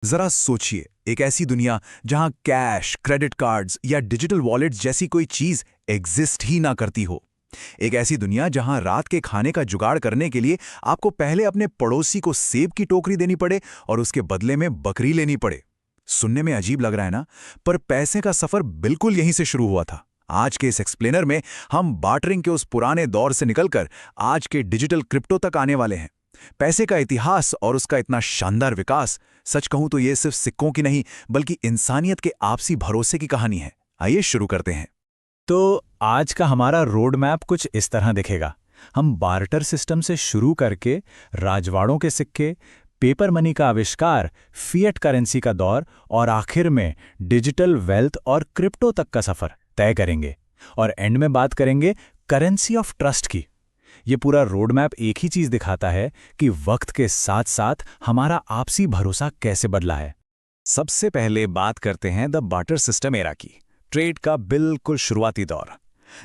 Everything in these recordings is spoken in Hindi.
जरा सोचिए, एक ऐसी दुनिया जहां कैश, क्रेडिट कार्ड्स या डिजिटल वॉलेट्स जैसी कोई चीज एग्जिस्ट ही ना करती हो। एक ऐसी दुनिया जहां रात के खाने का जुगाड़ करने के लिए आपको पहले अपने पड़ोसी को सेब की टोकरी देनी पड़े और उसके बदले में बकरी लेनी पड़े। सुनने में अजीब लग रहा है ना, पर पैसे का सफर बिल्कुल यहीं से शुरू हुआ था। आज के इस एक्सप्लेनर में हम बार्टरिंग के उस पुराने दौर से निकलकर आज के डिजिटल क्रिप्टो तक आने वाले हैं। पैसे का इतिहास और उसका इतना शानदार विकास, सच कहूं तो ये सिर्फ सिक्कों की नहीं बल्कि इंसानियत के आपसी भरोसे की कहानी है। आइए शुरू करते हैं। तो आज का हमारा रोड मैप कुछ इस तरह दिखेगा। हम बार्टर सिस्टम से शुरू करके राजवाड़ों के सिक्के, पेपर मनी का आविष्कार, फिएट करेंसी का दौर और आखिर में डिजिटल वेल्थ और क्रिप्टो तक का सफर तय करेंगे। और एंड में बात करेंगे करेंसी ऑफ ट्रस्ट की। ये पूरा रोड मैप एक ही चीज दिखाता है कि वक्त के साथ साथ हमारा आपसी भरोसा कैसे बदला है। सबसे पहले बात करते हैं द बार्टर सिस्टम एरा की, ट्रेड का बिल्कुल शुरुआती दौर।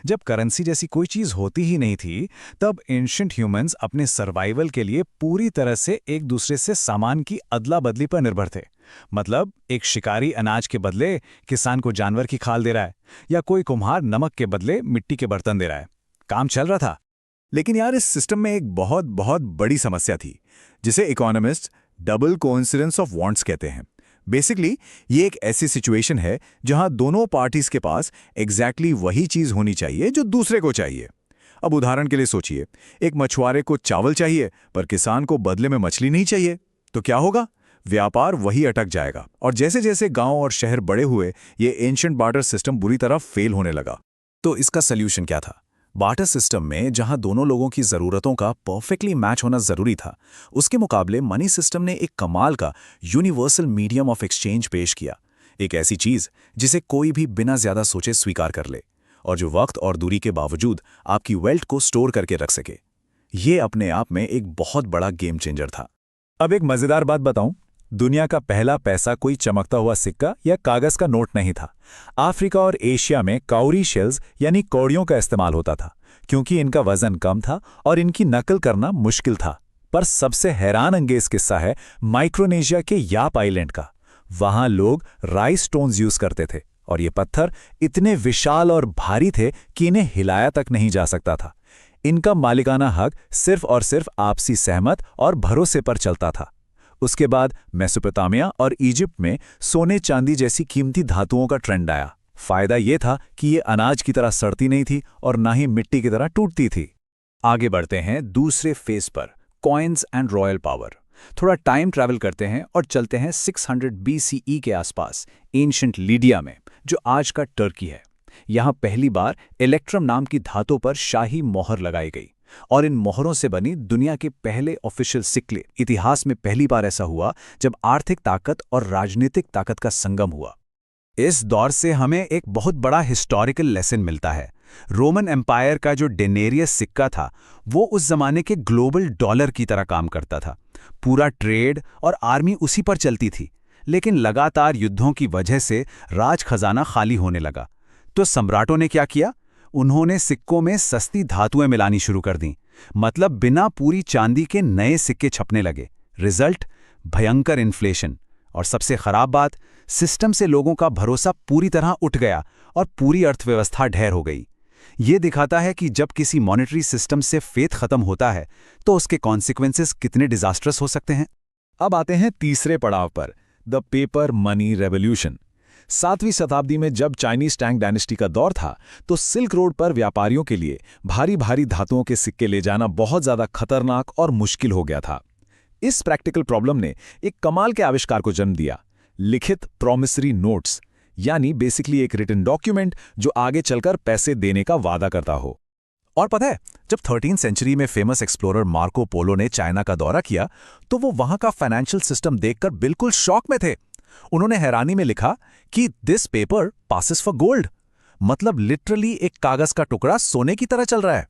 जब करेंसी जैसी कोई चीज होती ही नहीं थी, तब एंशिएंट ह्यूमंस अपने सर्वाइवल के लिए पूरी तरह से एक दूसरे से सामान की अदला बदली पर निर्भर थे। मतलब एक शिकारी अनाज के बदले किसान को जानवर की खाल दे रहा है, या कोई कुम्हार नमक के बदले मिट्टी के बर्तन दे रहा है। काम चल रहा था। लेकिन यार, इस सिस्टम में एक बहुत बहुत बड़ी समस्या थी, जिसे economist double coincidence of wants कहते हैं। बेसिकली ये एक ऐसी सिचुएशन है जहां दोनों पार्टीज के पास एग्जैक्टली वही चीज होनी चाहिए जो दूसरे को चाहिए। अब उदाहरण के लिए सोचिए, एक मछुआरे को चावल चाहिए पर किसान को बदले में मछली नहीं चाहिए, तो क्या होगा? व्यापार वही अटक जाएगा। और जैसे जैसे गांव और शहर बड़े हुए, ये एंशिएंट बार्टर सिस्टम बुरी तरह फेल होने लगा। तो इसका सोल्यूशन क्या था? बार्टर सिस्टम में जहां दोनों लोगों की जरूरतों का परफेक्टली मैच होना जरूरी था, उसके मुकाबले मनी सिस्टम ने एक कमाल का यूनिवर्सल मीडियम ऑफ एक्सचेंज पेश किया। एक ऐसी चीज जिसे कोई भी बिना ज्यादा सोचे स्वीकार कर ले, और जो वक्त और दूरी के बावजूद आपकी वेल्थ को स्टोर करके रख सके। ये अपने आप में एक बहुत बड़ा गेम चेंजर था। अब एक मजेदार बात बताऊं, दुनिया का पहला पैसा कोई चमकता हुआ सिक्का या कागज का नोट नहीं था। अफ्रीका और एशिया में काउरी शेल्स यानी कौड़ियों का इस्तेमाल होता था, क्योंकि इनका वजन कम था और इनकी नकल करना मुश्किल था। पर सबसे हैरान अंगेज किस्सा है माइक्रोनेशिया के याप आइलैंड का। वहां लोग राइस स्टोन्स यूज करते थे, और ये पत्थर इतने विशाल और भारी थे कि इन्हें हिलाया तक नहीं जा सकता था। इनका मालिकाना हक सिर्फ और सिर्फ आपसी सहमत और भरोसे पर चलता था। उसके बाद मेसोपोटामिया और इजिप्ट में सोने चांदी जैसी कीमती धातुओं का ट्रेंड आया। फायदा यह था कि ये अनाज की तरह सड़ती नहीं थी और ना ही मिट्टी की तरह टूटती थी। आगे बढ़ते हैं दूसरे फेज पर, कॉइन्स एंड रॉयल पावर। थोड़ा टाइम ट्रैवल करते हैं और चलते हैं 600 BCE के आसपास, एंशिएंट लीडिया में, जो आज का टर्की है। यहां पहली बार इलेक्ट्रम नाम की धातु पर शाही मोहर लगाई गई, और इन मोहरों से बनी दुनिया के पहले ऑफिशियल सिक्के। इतिहास में पहली बार ऐसा हुआ जब आर्थिक ताकत और राजनीतिक ताकत का संगम हुआ। इस दौर से हमें एक बहुत बड़ा हिस्टोरिकल लेसन मिलता है। रोमन एम्पायर का जो डेनेरियस सिक्का था, वो उस जमाने के ग्लोबल डॉलर की तरह काम करता था। पूरा ट्रेड और आर्मी उसी पर चलती थी। लेकिन लगातार युद्धों की वजह से राज खजाना खाली होने लगा। तो सम्राटों ने क्या किया? उन्होंने सिक्कों में सस्ती धातुएं मिलानी शुरू कर दी। मतलब बिना पूरी चांदी के नए सिक्के छपने लगे। रिजल्ट, भयंकर इन्फ्लेशन। और सबसे खराब बात, सिस्टम से लोगों का भरोसा पूरी तरह उठ गया और पूरी अर्थव्यवस्था ढेर हो गई। ये दिखाता है कि जब किसी मॉनेटरी सिस्टम से फेथ खत्म होता है, तो उसके कॉन्सिक्वेंसेस कितने डिजास्ट्रस हो सकते हैं। अब आते हैं तीसरे पड़ाव पर, द पेपर मनी रेवोल्यूशन। 7वीं शताब्दी में जब चाइनीज टैंग डायनेस्टी का दौर था, तो सिल्क रोड पर व्यापारियों के लिए भारी भारी धातुओं के सिक्के ले जाना बहुत ज्यादा खतरनाक और मुश्किल हो गया था। इस प्रैक्टिकल प्रॉब्लम ने एक कमाल के आविष्कार को जन्म दिया, लिखित प्रॉमिसरी नोट्स, यानी बेसिकली एक रिटन डॉक्यूमेंट जो आगे चलकर पैसे देने का वादा करता हो। और पता है, जब 13वीं सेंचुरी में फेमस एक्सप्लोरर मार्को पोलो ने चाइना का दौरा किया, तो वो वहां का फाइनेंशियल सिस्टम देखकर बिल्कुल शॉक में थे। उन्होंने हैरानी में लिखा कि this paper passes for gold. मतलब लिटरली एक कागज का टुकड़ा सोने की तरह चल रहा है।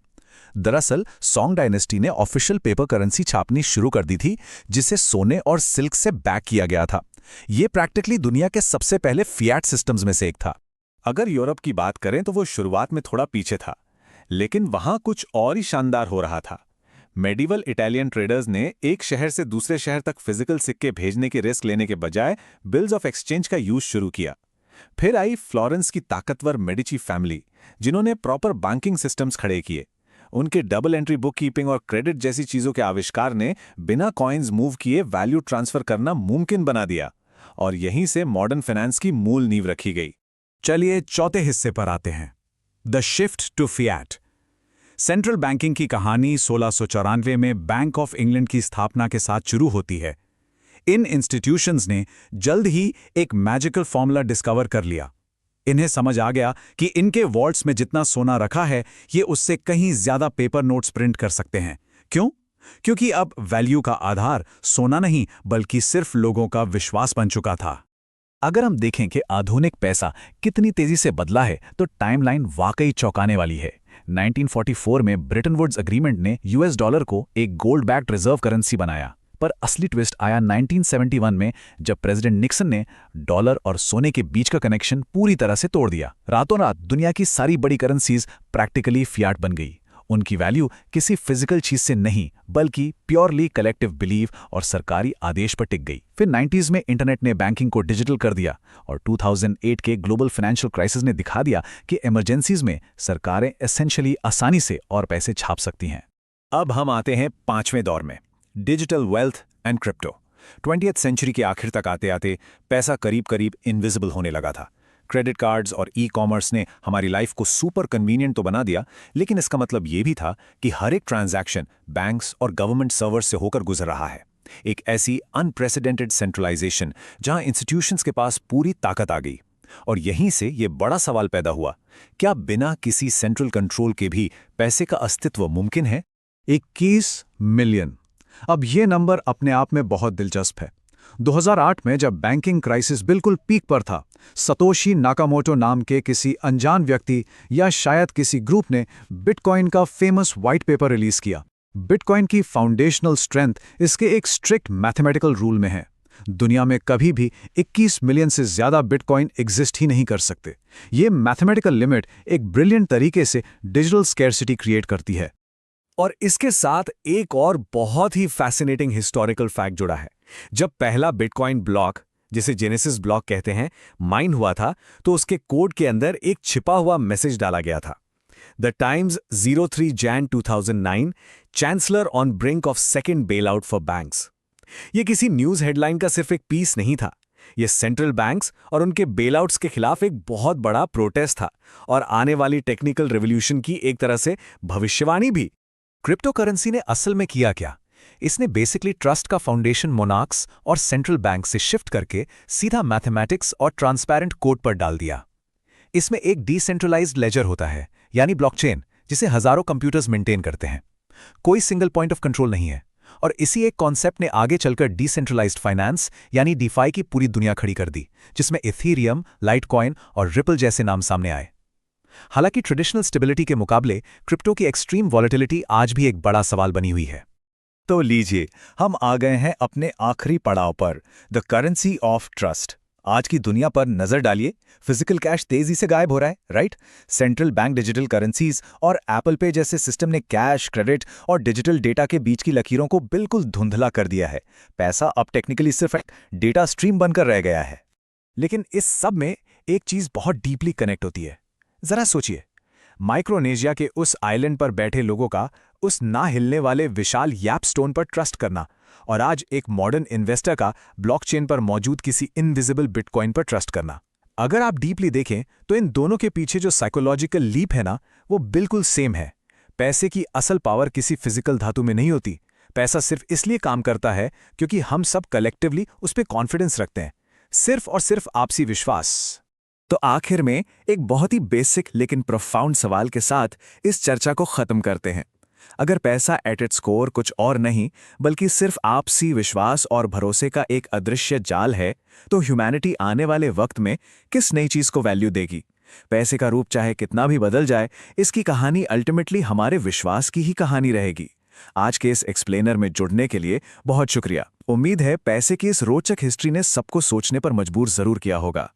दरअसल सोंग डायनेस्टी ने ऑफिशियल पेपर करेंसी छापनी शुरू कर दी थी, जिसे सोने और सिल्क से बैक किया गया था। यह प्रैक्टिकली दुनिया के सबसे पहले फिएट सिस्टम्स में से एक था। अगर यूरोप की बात करें तो वो शुरुआत में थोड़ा पीछे था, लेकिन वहां कुछ और ही शानदार हो रहा था। मेडिवल इटालियन ट्रेडर्स ने एक शहर से दूसरे शहर तक फिजिकल सिक्के भेजने की रिस्क लेने के बजाय बिल्स ऑफ एक्सचेंज का यूज शुरू किया। फिर आई फ्लोरेंस की ताकतवर मेडिची फैमिली, जिन्होंने प्रॉपर बैंकिंग सिस्टम्स खड़े किए। उनके डबल एंट्री बुक कीपिंग और क्रेडिट जैसी चीजों के आविष्कार ने बिना कॉइन्स मूव किए वैल्यू ट्रांसफर करना मुमकिन बना दिया, और यहीं से मॉडर्न फाइनेंस की मूल नींव रखी गई। चलिए चौथे हिस्से पर आते हैं, the shift to fiat. Central banking की कहानी 1694 में बैंक ऑफ इंग्लैंड की स्थापना के साथ शुरू होती है। इन इंस्टीट्यूशंस ने जल्द ही एक मैजिकल फॉर्मूला डिस्कवर कर लिया। इन्हें समझ आ गया कि इनके वॉल्ट्स में जितना सोना रखा है, ये उससे कहीं ज्यादा पेपर नोट्स प्रिंट कर सकते हैं। क्यों? क्योंकि अब वैल्यू का आधार सोना नहीं बल्कि सिर्फ लोगों का विश्वास बन चुका था। अगर हम देखें कि आधुनिक पैसा कितनी तेजी से बदला है, तो टाइमलाइन वाकई चौंकाने वाली है। 1944 में ब्रेटन वुड्स एग्रीमेंट ने यूएस डॉलर को एक गोल्ड बैक्ड रिजर्व करेंसी बनाया, पर असली ट्विस्ट आया 1971 में, जब प्रेसिडेंट निक्सन ने डॉलर और सोने के बीच का कनेक्शन पूरी तरह से तोड़ दिया। रातों रात दुनिया की सारी बड़ी करेंसीज प्रैक्टिकली फियाट बन गई। उनकी वैल्यू किसी फिजिकल चीज से नहीं बल्कि प्योरली कलेक्टिव बिलीव और सरकारी आदेश पर टिक गई। फिर 90s में इंटरनेट ने बैंकिंग को डिजिटल कर दिया, और 2008 के ग्लोबल फाइनेंशियल क्राइसिस ने दिखा दिया कि इमरजेंसीज में सरकारें एसेंशियली आसानी से और पैसे छाप सकती हैं। अब हम आते हैं पांचवें दौर में, digital wealth and crypto. 20th century के आखिर तक आते आते पैसा करीब करीब इनविजिबल होने लगा था। क्रेडिट कार्ड्स और ई कॉमर्स ने हमारी लाइफ को सुपर कन्वीनियंट तो बना दिया, लेकिन इसका मतलब ये भी था कि हर एक ट्रांजैक्शन बैंक्स और गवर्नमेंट सर्वर्स से होकर गुजर रहा है। एक ऐसी अनप्रेसिडेंटेड सेंट्रलाइजेशन जहां इंस्टीट्यूशंस के पास पूरी ताकत आ गई। और यहीं से ये बड़ा सवाल पैदा हुआ, क्या बिना किसी सेंट्रल कंट्रोल के भी पैसे का अस्तित्व मुमकिन है? 21 मिलियन। अब ये नंबर अपने आप में बहुत दिलचस्प है। 2008 में जब बैंकिंग क्राइसिस बिल्कुल पीक पर था, सतोशी नाकामोटो नाम के किसी अनजान व्यक्ति या शायद किसी ग्रुप ने बिटकॉइन का फेमस व्हाइट पेपर रिलीज किया। बिटकॉइन की फाउंडेशनल स्ट्रेंथ इसके एक स्ट्रिक्ट मैथमेटिकल रूल में है। दुनिया में कभी भी 21 मिलियन से ज्यादा बिटकॉइन एग्जिस्ट ही नहीं कर सकते। ये मैथमेटिकल लिमिट एक ब्रिलियंट तरीके से डिजिटल स्कैरसिटी क्रिएट करती है। और इसके साथ एक और बहुत ही फैसिनेटिंग हिस्टोरिकल फैक्ट जुड़ा है। जब पहला बिटकॉइन ब्लॉक, जिसे जेनेसिस ब्लॉक कहते हैं, माइन हुआ था, तो उसके कोड के अंदर एक छिपा हुआ मैसेज डाला गया था। The Times 03 Jan 2009, chancellor on brink of second bailout for banks. ये किसी न्यूज हेडलाइन का सिर्फ एक पीस नहीं था, ये सेंट्रल बैंक्स और उनके बेल आउट्स के खिलाफ एक बहुत बड़ा प्रोटेस्ट था, और आने वाली टेक्निकल रिवॉल्यूशन की एक तरह से भविष्यवाणी भी। क्रिप्टो करेंसी ने असल में किया क्या? इसने बेसिकली ट्रस्ट का फाउंडेशन मोनार्क्स और सेंट्रल बैंक से शिफ्ट करके सीधा मैथमेटिक्स और ट्रांसपेरेंट कोड पर डाल दिया। इसमें एक डिसेंट्रलाइज्ड लेजर होता है, यानी ब्लॉकचेन, जिसे हजारों कंप्यूटर्स मेंटेन करते हैं। कोई सिंगल पॉइंट ऑफ कंट्रोल नहीं है, और इसी एक कॉन्सेप्ट ने आगे चलकर डिसेंट्रलाइज्ड फाइनेंस यानी डीफाई की पूरी दुनिया खड़ी कर दी, जिसमें इथीरियम, लाइटकॉइन और रिपल जैसे नाम सामने आए। हालांकि ट्रेडिशनल स्टेबिलिटी के मुकाबले क्रिप्टो की एक्सट्रीम वॉलेटिलिटी आज भी एक बड़ा सवाल बनी हुई है। तो लीजिए, हम आ गए हैं अपने आखिरी पड़ाव पर, द करेंसी ऑफ ट्रस्ट। आज की दुनिया पर नजर डालिए, फिजिकल कैश तेजी से गायब हो रहा है, right? Central bank digital currencies और एप्पल पे जैसे सिस्टम ने कैश, क्रेडिट और डिजिटल डेटा के बीच की लकीरों को बिल्कुल धुंधला कर दिया है। पैसा अब टेक्निकली सिर्फ एक डेटा स्ट्रीम बनकर रह गया है। लेकिन इस सब में एक चीज बहुत डीपली कनेक्ट होती है। जरा सोचिए, माइक्रोनेशिया के उस आइलैंड पर बैठे लोगों का उस ना हिलने वाले विशाल याप स्टोन पर ट्रस्ट करना, और आज एक मॉडर्न इन्वेस्टर का ब्लॉकचेन पर मौजूद किसी इनविजिबल बिटकॉइन पर ट्रस्ट करना। अगर आप डीपली देखें तो इन दोनों के पीछे जो साइकोलॉजिकल लीप है ना, वो बिल्कुल सेम है। पैसे की असल पावर किसी फिजिकल धातु में नहीं होती। पैसा सिर्फ इसलिए काम करता है क्योंकि हम सब कलेक्टिवली उस पर कॉन्फिडेंस रखते हैं, सिर्फ और सिर्फ आपसी विश्वास। तो आखिर में एक बहुत ही बेसिक लेकिन प्रोफाउंड सवाल के साथ इस चर्चा को खत्म करते हैं। अगर पैसा एट इट्स कोर कुछ और नहीं बल्कि सिर्फ आपसी विश्वास और भरोसे का एक अदृश्य जाल है, तो ह्यूमैनिटी आने वाले वक्त में किस नई चीज को वैल्यू देगी? पैसे का रूप चाहे कितना भी बदल जाए, इसकी कहानी अल्टीमेटली हमारे विश्वास की ही कहानी रहेगी। आज के इस एक्सप्लेनर में जुड़ने के लिए बहुत शुक्रिया। उम्मीद है पैसे की इस रोचक हिस्ट्री ने सबको सोचने पर मजबूर जरूर किया होगा।